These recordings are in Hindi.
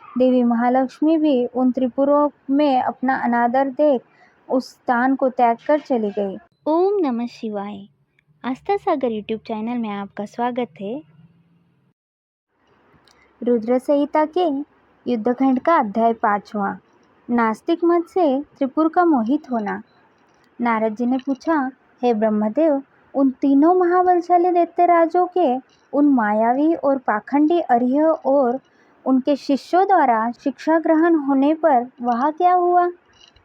देवी महालक्ष्मी भी उन त्रिपुरों में अपना अनादर देख उस स्थान को त्याग कर चली गई। ओम नमः शिवाय। आस्था सागर यूट्यूब चैनल में आपका स्वागत है। रुद्र संहिता के युद्धखंड का अध्याय 5वां। नास्तिक मत से त्रिपुर का मोहित होना। नारद जी ने पूछा, हे ब्रह्मदेव, उन तीनों महाबलशाली दैत्य राजों के उन मायावी और पाखंडी अरिह और उनके शिष्यों द्वारा शिक्षा ग्रहण होने पर वहाँ क्या हुआ?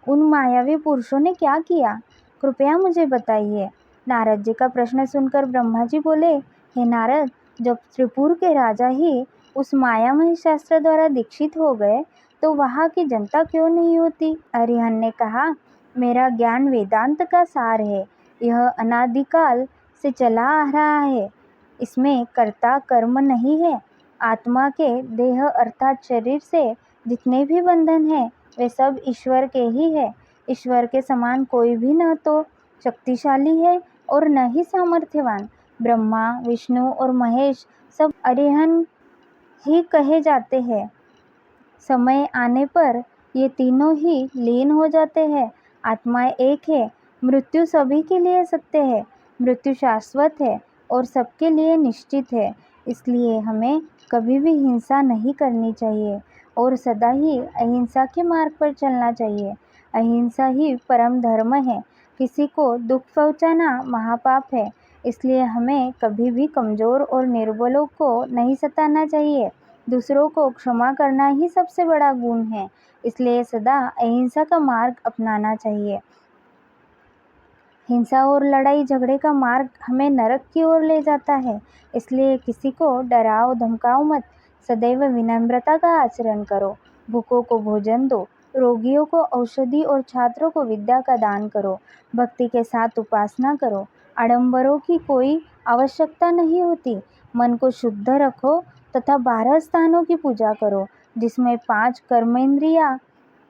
उन मायावी पुरुषों ने क्या किया? कृपया मुझे बताइए। नारद जी का प्रश्न सुनकर ब्रह्मा जी बोले, हे नारद, जब त्रिपुर के राजा ही उस मायामय शास्त्र द्वारा दीक्षित हो गए तो वहाँ की जनता क्यों नहीं होती? अरिहंत ने कहा, मेरा ज्ञान वेदांत का सार है। यह अनादिकाल से चला आ रहा है। इसमें कर्ता कर्म नहीं है। आत्मा के देह अर्थात शरीर से जितने भी बंधन हैं वे सब ईश्वर के ही है। ईश्वर के समान कोई भी न तो शक्तिशाली है और न ही सामर्थ्यवान। ब्रह्मा, विष्णु और महेश सब अरिहंत ही कहे जाते हैं। समय आने पर ये तीनों ही लीन हो जाते हैं। आत्मा एक है। मृत्यु सभी के लिए सत्य है। मृत्यु शाश्वत है और सबके लिए निश्चित है। इसलिए हमें कभी भी हिंसा नहीं करनी चाहिए और सदा ही अहिंसा के मार्ग पर चलना चाहिए। अहिंसा ही परम धर्म है। किसी को दुख पहुंचाना महापाप है। इसलिए हमें कभी भी कमजोर और निर्बलों को नहीं सताना चाहिए। दूसरों को क्षमा करना ही सबसे बड़ा गुण है। इसलिए सदा अहिंसा का मार्ग अपनाना चाहिए। हिंसा और लड़ाई झगड़े का मार्ग हमें नरक की ओर ले जाता है। इसलिए किसी को डराओ धमकाओ मत। सदैव विनम्रता का आचरण करो। भूखों को भोजन दो। रोगियों को औषधि और छात्रों को विद्या का दान करो। भक्ति के साथ उपासना करो। आडंबरों की कोई आवश्यकता नहीं होती। मन को शुद्ध रखो तथा 12 स्थानों की पूजा करो, जिसमें 5 कर्मेंद्रियां,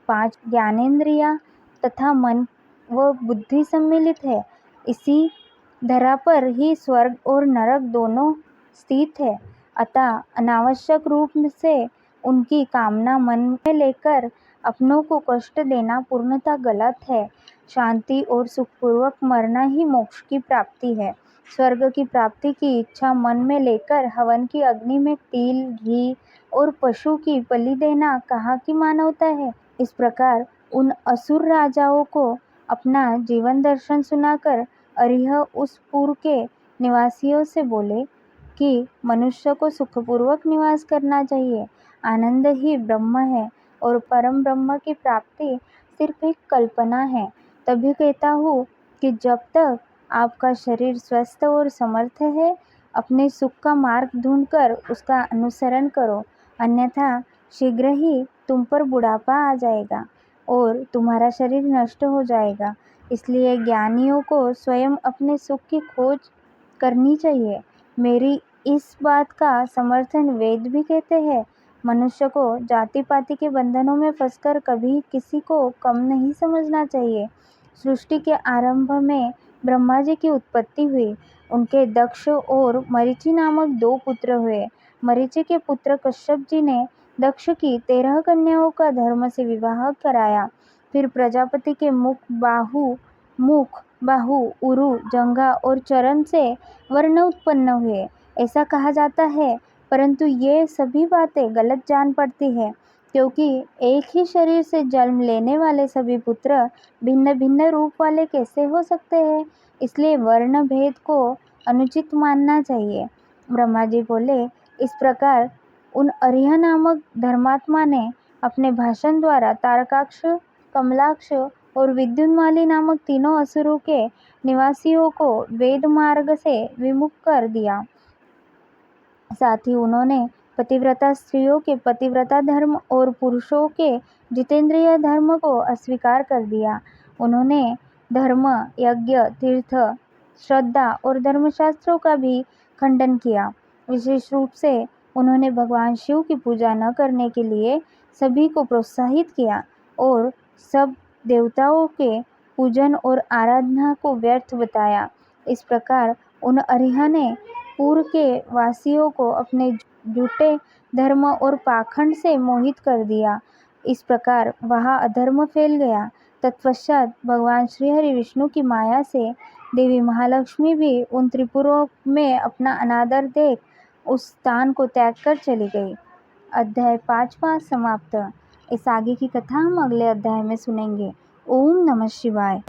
5 ज्ञानेंद्रियां तथा मन व बुद्धि सम्मिलित है। इसी धरा पर ही स्वर्ग और नरक दोनों स्थित है। अतः अनावश्यक रूप से उनकी कामना मन में लेकर अपनों को कष्ट देना पूर्णतः गलत है। शांति और सुखपूर्वक मरना ही मोक्ष की प्राप्ति है। स्वर्ग की प्राप्ति की इच्छा मन में लेकर हवन की अग्नि में तिल, घी और पशु की बलि देना कहाँ की मानवता है? इस प्रकार उन असुर राजाओं को अपना जीवन दर्शन सुनाकर अरिह उस पुर के निवासियों से बोले कि मनुष्य को सुखपूर्वक निवास करना चाहिए। आनंद ही ब्रह्म है और परम ब्रह्म की प्राप्ति सिर्फ एक कल्पना है। तभी कहता हूँ कि जब तक आपका शरीर स्वस्थ और समर्थ है, अपने सुख का मार्ग ढूंढकर उसका अनुसरण करो, अन्यथा शीघ्र ही तुम पर बुढ़ापा आ जाएगा और तुम्हारा शरीर नष्ट हो जाएगा। इसलिए ज्ञानियों को स्वयं अपने सुख की खोज करनी चाहिए। मेरी इस बात का समर्थन वेद भी कहते हैं। मनुष्य को जाति पाति के बंधनों में फंसकर कभी किसी को कम नहीं समझना चाहिए। सृष्टि के आरंभ में ब्रह्मा जी की उत्पत्ति हुई। उनके दक्ष और मरीचि नामक 2 पुत्र हुए। मरीचि के पुत्र कश्यप जी ने दक्ष की 13 कन्याओं का धर्म से विवाह कराया। फिर प्रजापति के मुख, बाहु, उरु, जंघा और चरण से वर्ण उत्पन्न हुए, ऐसा कहा जाता है। परंतु ये सभी बातें गलत जान पड़ती है, क्योंकि एक ही शरीर से जन्म लेने वाले सभी पुत्र भिन्न भिन्न रूप वाले कैसे हो सकते हैं? इसलिए वर्ण भेद को अनुचित मानना चाहिए। ब्रह्मा जी बोले, इस प्रकार उन अरिह नामक धर्मात्मा ने अपने भाषण द्वारा तारकाक्ष, कमलाक्ष और विद्युन्माली नामक तीनों असुरों के निवासियों को वेद मार्ग से विमुख कर दिया। साथ ही उन्होंने पतिव्रता स्त्रियों के पतिव्रता धर्म और पुरुषों के जितेंद्रिय धर्म को अस्वीकार कर दिया। उन्होंने धर्म, यज्ञ, तीर्थ, श्रद्धा और धर्मशास्त्रों का भी खंडन किया। विशेष रूप से उन्होंने भगवान शिव की पूजा न करने के लिए सभी को प्रोत्साहित किया और सब देवताओं के पूजन और आराधना को व्यर्थ बताया। इस प्रकार उन अरिह ने पूर्व के वासियों को अपने झूठे धर्म और पाखंड से मोहित कर दिया। इस प्रकार वहाँ अधर्म फैल गया। तत्पश्चात भगवान श्रीहरि विष्णु की माया से देवी महालक्ष्मी भी उन त्रिपुरों में अपना अनादर देख उस स्थान को त्याग कर चली गई। अध्याय 5वां समाप्त। इस आगे की कथा हम अगले अध्याय में सुनेंगे। ओम नमः शिवाय।